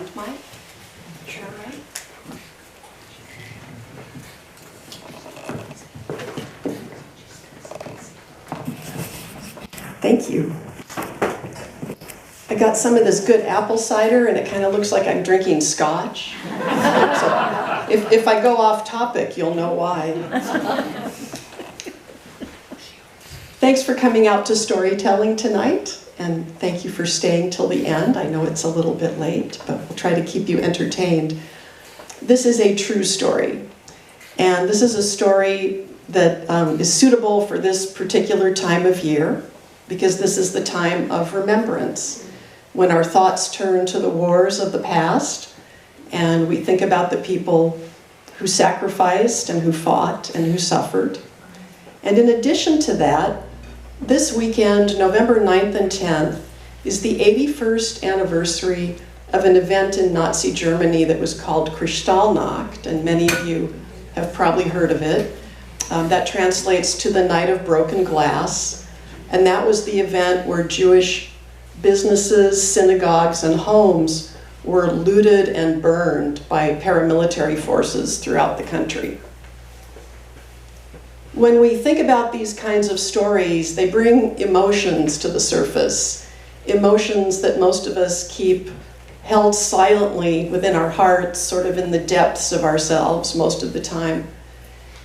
hand mic? Sure, right? Thank you. I got some of this good apple cider and it kind of looks like I'm drinking scotch. So if I go off topic, you'll know why. Thanks for coming out to storytelling tonight, and thank you for staying till the end. I know it's a little bit late, but we'll try to keep you entertained. This is a true story, and this is a story that is suitable for this particular time of year, because this is the time of remembrance, when our thoughts turn to the wars of the past, and we think about the people who sacrificed and who fought and who suffered. And in addition to that, this weekend, November 9th and 10th, is the 81st anniversary of an event in Nazi Germany that was called Kristallnacht, and many of you have probably heard of it. That translates to the Night of Broken Glass, and that was the event where Jewish businesses, synagogues, and homes were looted and burned by paramilitary forces throughout the country. When we think about these kinds of stories, they bring emotions to the surface, emotions that most of us keep held silently within our hearts, sort of in the depths of ourselves most of the time.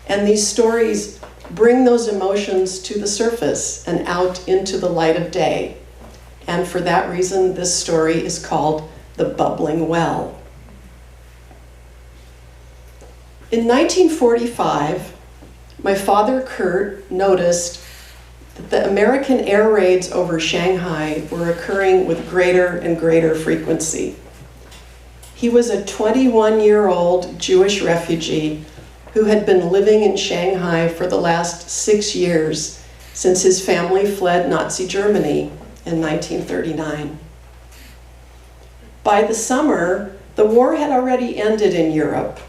And these stories bring those emotions to the surface and out into the light of day. And for that reason, this story is called The Bubbling Well. In 1945, my father, Kurt, noticed that the American air raids over Shanghai were occurring with greater and greater frequency. He was a 21-year-old Jewish refugee who had been living in Shanghai for the last 6 years since his family fled Nazi Germany in 1939. By the summer, the war had already ended in Europe.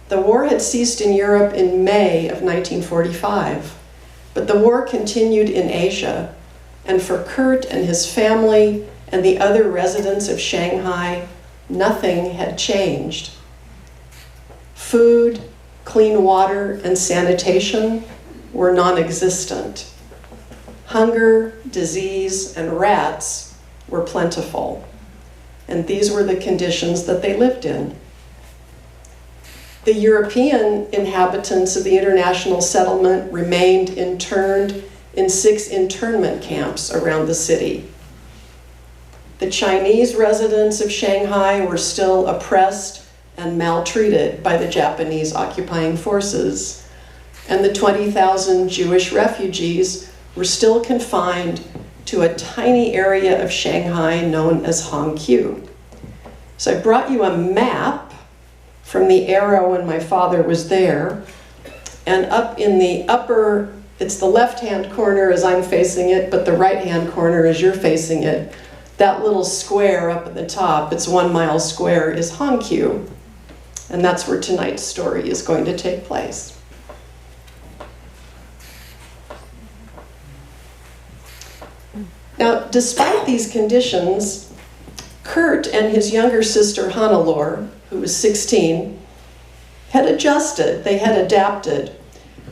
The war had ceased in Europe in May of 1945, but the war continued in Asia, and for Kurt and his family and the other residents of Shanghai, nothing had changed. Food, clean water, and sanitation were non-existent. Hunger, disease, and rats were plentiful, and these were the conditions that they lived in. The European inhabitants of the international settlement remained interned in 6 internment camps around the city. The Chinese residents of Shanghai were still oppressed and maltreated by the Japanese occupying forces, and the 20,000 Jewish refugees were still confined to a tiny area of Shanghai known as Hongqiu. So I brought you a map from the era when my father was there, and up in the upper, it's the left-hand corner as I'm facing it, but the right-hand corner as you're facing it, that little square up at the top, it's 1 mile square, is Hongqiu, and that's where tonight's story is going to take place. Now, despite these conditions, Kurt and his younger sister Hannelore, who was 16, had adjusted, they had adapted.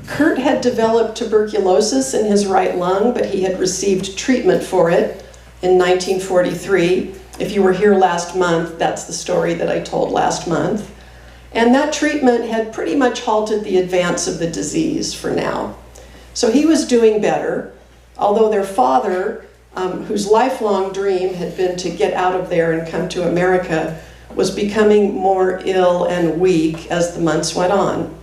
Kurt had developed tuberculosis in his right lung, but he had received treatment for it in 1943. If you were here last month, that's the story that I told last month. And that treatment had pretty much halted the advance of the disease for now. So he was doing better, although their father, whose lifelong dream had been to get out of there and come to America, was becoming more ill and weak as the months went on.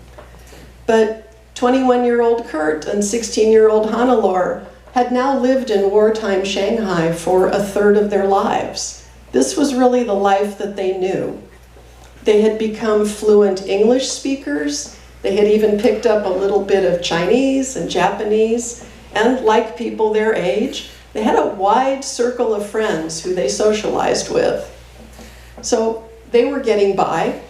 But 21-year-old Kurt and 16-year-old Hannelore had now lived in wartime Shanghai for a third of their lives. This was really the life that they knew. They had become fluent English speakers. They had even picked up a little bit of Chinese and Japanese, and like people their age, they had a wide circle of friends who they socialized with. So they were getting by,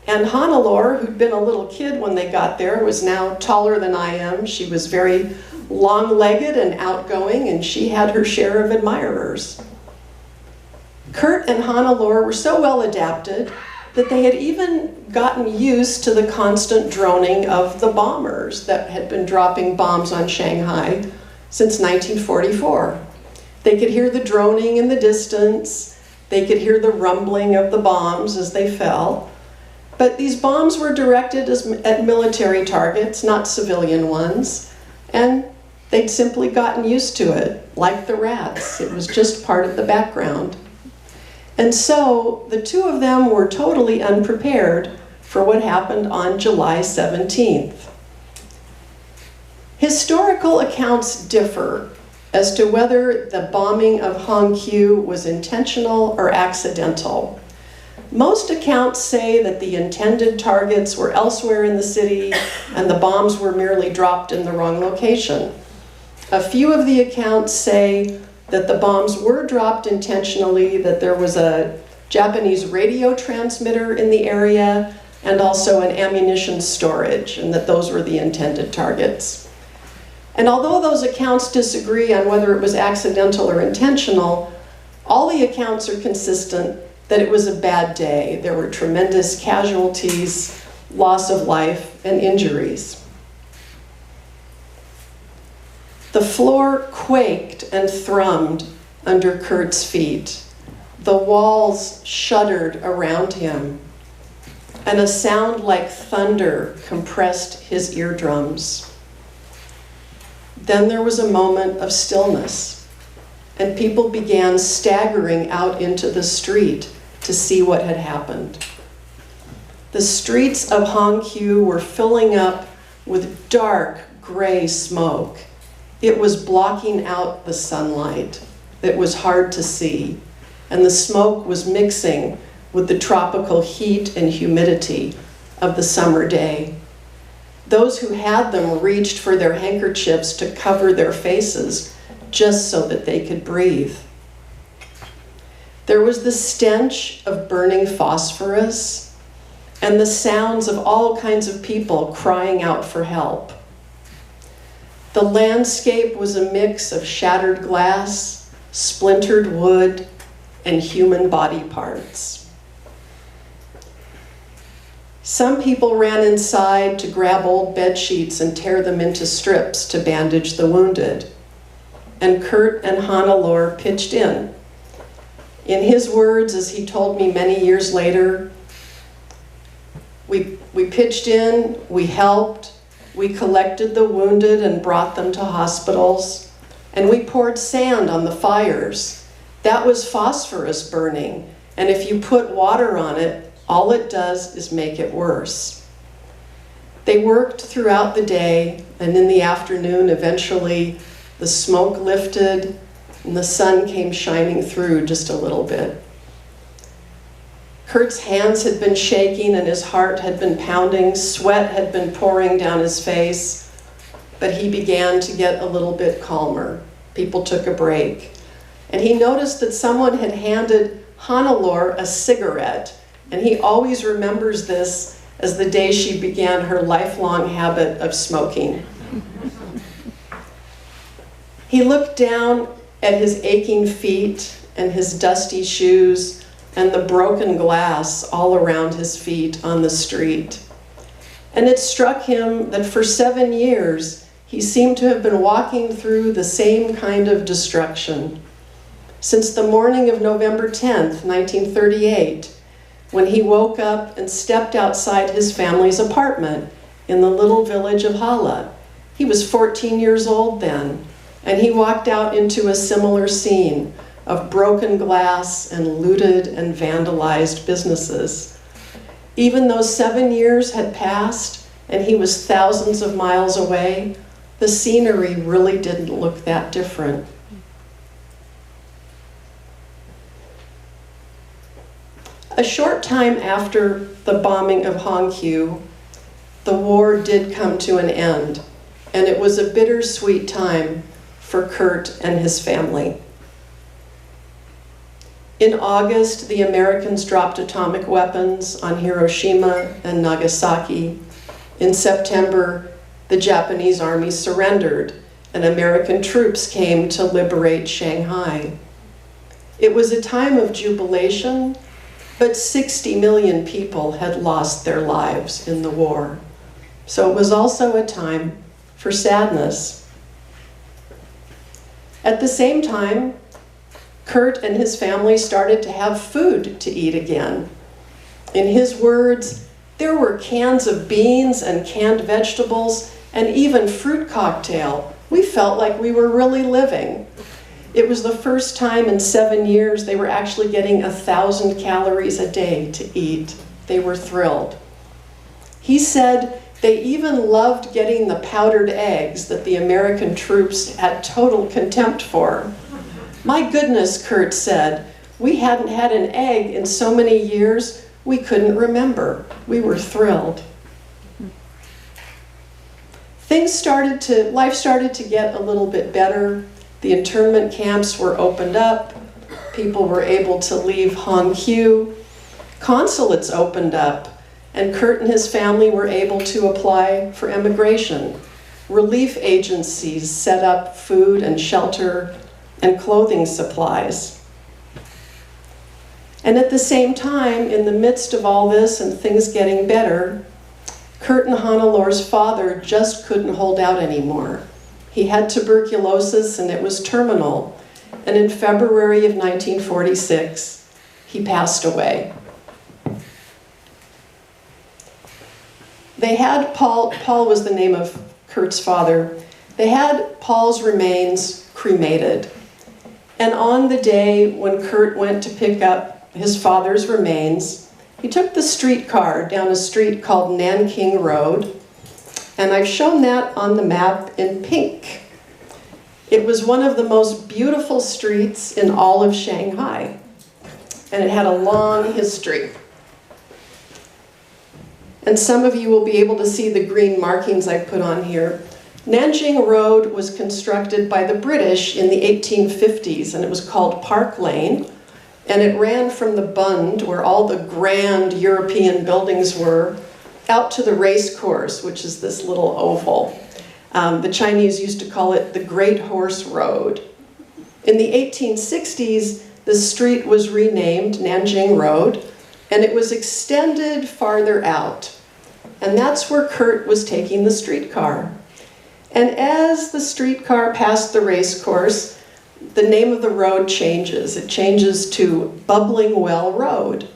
and Hannelore, who'd been a little kid when they got there, was now taller than I am. She was very long-legged and outgoing, and she had her share of admirers. Kurt and Hannelore were so well adapted that they had even gotten used to the constant droning of the bombers that had been dropping bombs on Shanghai since 1944. They could hear the droning in the distance. They could hear the rumbling of the bombs as they fell. But these bombs were directed at military targets, not civilian ones, and they'd simply gotten used to it, like the rats. It was just part of the background. And so the two of them were totally unprepared for what happened on July 17th. Historical accounts differ as to whether the bombing of Hongqiu was intentional or accidental. Most accounts say that the intended targets were elsewhere in the city and the bombs were merely dropped in the wrong location. A few of the accounts say that the bombs were dropped intentionally, that there was a Japanese radio transmitter in the area and also an ammunition storage, and that those were the intended targets. And although those accounts disagree on whether it was accidental or intentional, all the accounts are consistent that it was a bad day. There were tremendous casualties, loss of life, and injuries. The floor quaked and thrummed under Kurt's feet. The walls shuddered around him, and a sound like thunder compressed his eardrums. Then there was a moment of stillness, and people began staggering out into the street to see what had happened. The streets of Hongqiu were filling up with dark gray smoke. It was blocking out the sunlight. It was hard to see, and the smoke was mixing with the tropical heat and humidity of the summer day. Those who had them reached for their handkerchiefs to cover their faces just so that they could breathe. There was the stench of burning phosphorus and the sounds of all kinds of people crying out for help. The landscape was a mix of shattered glass, splintered wood, and human body parts. Some people ran inside to grab old bed sheets and tear them into strips to bandage the wounded. And Kurt and Hannelore pitched in. In his words, as he told me many years later, we pitched in, we helped, we collected the wounded and brought them to hospitals, and we poured sand on the fires. That was phosphorus burning, and if you put water on it, all it does is make it worse. They worked throughout the day, and in the afternoon, eventually, the smoke lifted, and the sun came shining through just a little bit. Kurt's hands had been shaking and his heart had been pounding. Sweat had been pouring down his face, but he began to get a little bit calmer. People took a break. And he noticed that someone had handed Hannelore a cigarette, and he always remembers this as the day she began her lifelong habit of smoking. He looked down at his aching feet and his dusty shoes and the broken glass all around his feet on the street. And it struck him that for 7 years, he seemed to have been walking through the same kind of destruction. Since the morning of November 10th, 1938, when he woke up and stepped outside his family's apartment in the little village of Hala. He was 14 years old then, and he walked out into a similar scene of broken glass and looted and vandalized businesses. Even though 7 years had passed and he was thousands of miles away, the scenery really didn't look that different. A short time after the bombing of Hongqiu, the war did come to an end, and it was a bittersweet time for Kurt and his family. In August, the Americans dropped atomic weapons on Hiroshima and Nagasaki. In September, the Japanese army surrendered, and American troops came to liberate Shanghai. It was a time of jubilation, but 60 million people had lost their lives in the war. So it was also a time for sadness. At the same time, Kurt and his family started to have food to eat again. In his words, there were cans of beans and canned vegetables and even fruit cocktail. We felt like we were really living. It was the first time in 7 years they were actually getting 1,000 calories a day to eat. They were thrilled. He said they even loved getting the powdered eggs that the American troops had total contempt for. My goodness, Kurt said, we hadn't had an egg in so many years, we couldn't remember. We were thrilled. Life started to get a little bit better. The internment camps were opened up. People were able to leave Hongqiu. Consulates opened up, and Kurt and his family were able to apply for immigration. Relief agencies set up food and shelter and clothing supplies. And at the same time, in the midst of all this and things getting better, Kurt and Hannelor's father just couldn't hold out anymore. He had tuberculosis and it was terminal. And in February of 1946, he passed away. They had Paul was the name of Kurt's father. They had Paul's remains cremated. And on the day when Kurt went to pick up his father's remains, he took the streetcar down a street called Nanking Road, and I've shown that on the map in pink. It was one of the most beautiful streets in all of Shanghai, and it had a long history. And some of you will be able to see the green markings I put on here. Nanjing Road was constructed by the British in the 1850s, and it was called Park Lane, and it ran from the Bund, where all the grand European buildings were, out to the race course, which is this little oval. The Chinese used to call it the Great Horse Road. In the 1860s, the street was renamed Nanjing Road, and it was extended farther out. And that's where Kurt was taking the streetcar. And as the streetcar passed the race course, the name of the road changes. It changes to Bubbling Well Road.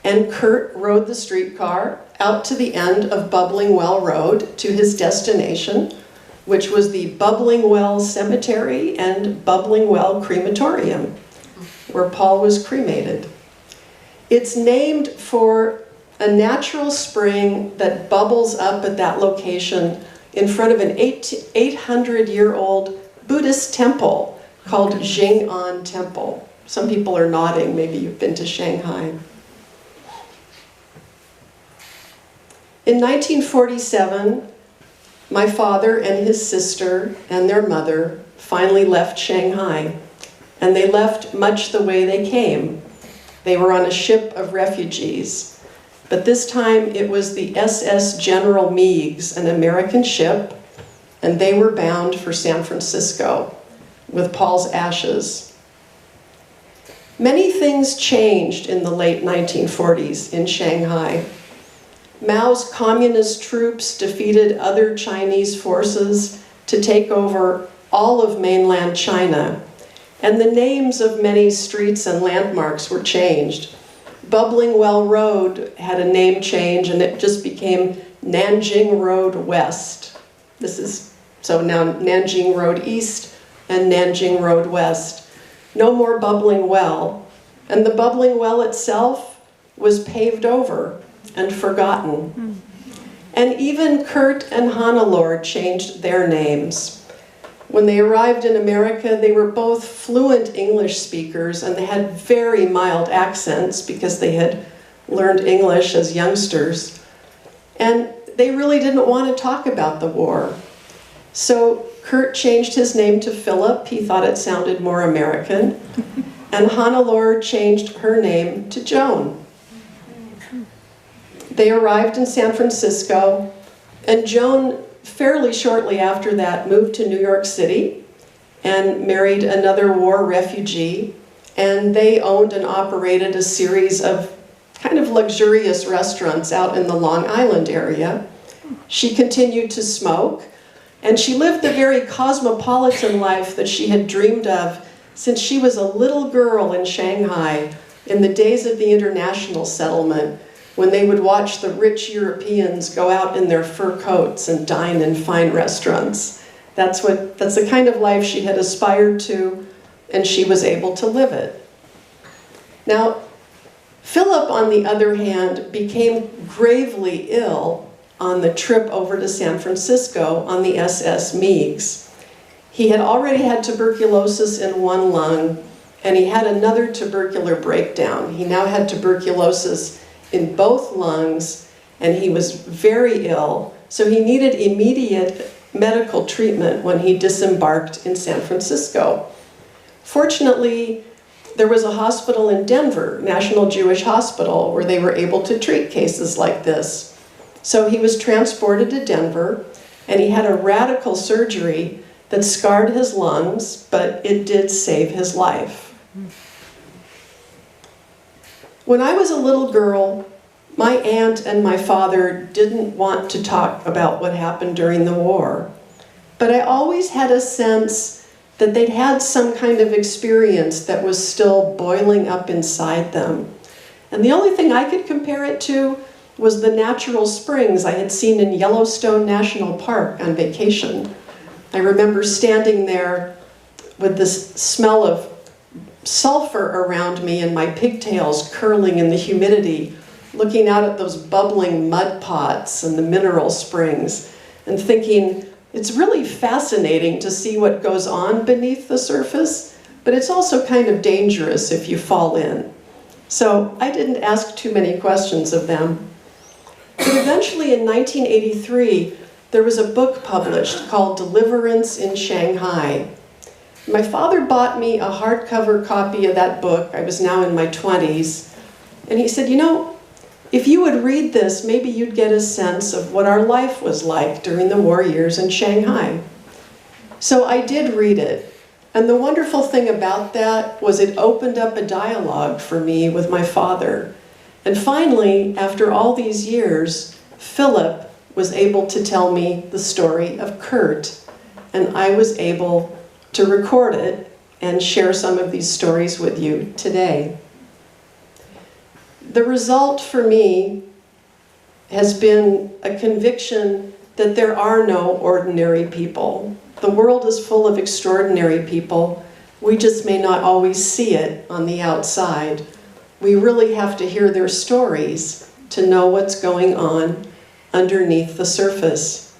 And Kurt rode the streetcar out to the end of Bubbling Well Road to his destination, which was the Bubbling Well Cemetery and Bubbling Well Crematorium, where Paul was cremated. It's named for a natural spring that bubbles up at that location in front of an 800-year-old Buddhist temple called Jing'an Temple. Some people are nodding, maybe you've been to Shanghai. In 1947, my father and his sister and their mother finally left Shanghai, and they left much the way they came. They were on a ship of refugees, but this time it was the SS General Meigs, an American ship, and they were bound for San Francisco with Paul's ashes. Many things changed in the late 1940s in Shanghai. Mao's communist troops defeated other Chinese forces to take over all of mainland China, and the names of many streets and landmarks were changed. Bubbling Well Road had a name change, and it just became Nanjing Road West. So now Nanjing Road East and Nanjing Road West. No more Bubbling Well, and the Bubbling Well itself was paved over and forgotten. And even Kurt and Hannelore changed their names. When they arrived in America, they were both fluent English speakers, and they had very mild accents because they had learned English as youngsters. And they really didn't want to talk about the war. So Kurt changed his name to Philip. He thought it sounded more American. And Hannelore changed her name to Joan. They arrived in San Francisco, and Joan, fairly shortly after that, moved to New York City and married another war refugee, and they owned and operated a series of kind of luxurious restaurants out in the Long Island area. She continued to smoke, and she lived the very cosmopolitan life that she had dreamed of since she was a little girl in Shanghai in the days of the international settlement, when they would watch the rich Europeans go out in their fur coats and dine in fine restaurants. That's the kind of life she had aspired to, and she was able to live it. Now, Philip, on the other hand, became gravely ill on the trip over to San Francisco on the SS Meigs. He had already had tuberculosis in one lung, and he had another tubercular breakdown. He now had tuberculosis in both lungs, and he was very ill, so he needed immediate medical treatment when he disembarked in San Francisco. Fortunately, there was a hospital in Denver, National Jewish Hospital, where they were able to treat cases like this. So he was transported to Denver, and he had a radical surgery that scarred his lungs, but it did save his life. When I was a little girl, my aunt and my father didn't want to talk about what happened during the war, but I always had a sense that they'd had some kind of experience that was still boiling up inside them. And the only thing I could compare it to was the natural springs I had seen in Yellowstone National Park on vacation. I remember standing there with this smell of sulfur around me and my pigtails curling in the humidity, looking out at those bubbling mud pots and the mineral springs, and thinking, it's really fascinating to see what goes on beneath the surface, but it's also kind of dangerous if you fall in. So I didn't ask too many questions of them. But eventually in 1983, there was a book published called Deliverance in Shanghai. My father bought me a hardcover copy of that book. I was now in my 20s. And he said, you know, if you would read this, maybe you'd get a sense of what our life was like during the war years in Shanghai. So I did read it. And the wonderful thing about that was it opened up a dialogue for me with my father. And finally, after all these years, Philip was able to tell me the story of Kurt, and I was able to record it and share some of these stories with you today. The result for me has been a conviction that there are no ordinary people. The world is full of extraordinary people. We just may not always see it on the outside. We really have to hear their stories to know what's going on underneath the surface.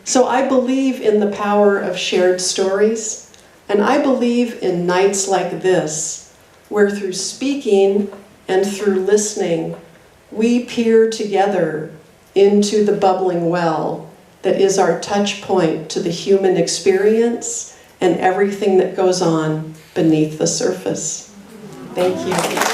So I believe in the power of shared stories, and I believe in nights like this, where through speaking and through listening, we peer together into the bubbling well that is our touch point to the human experience and everything that goes on beneath the surface. Thank you.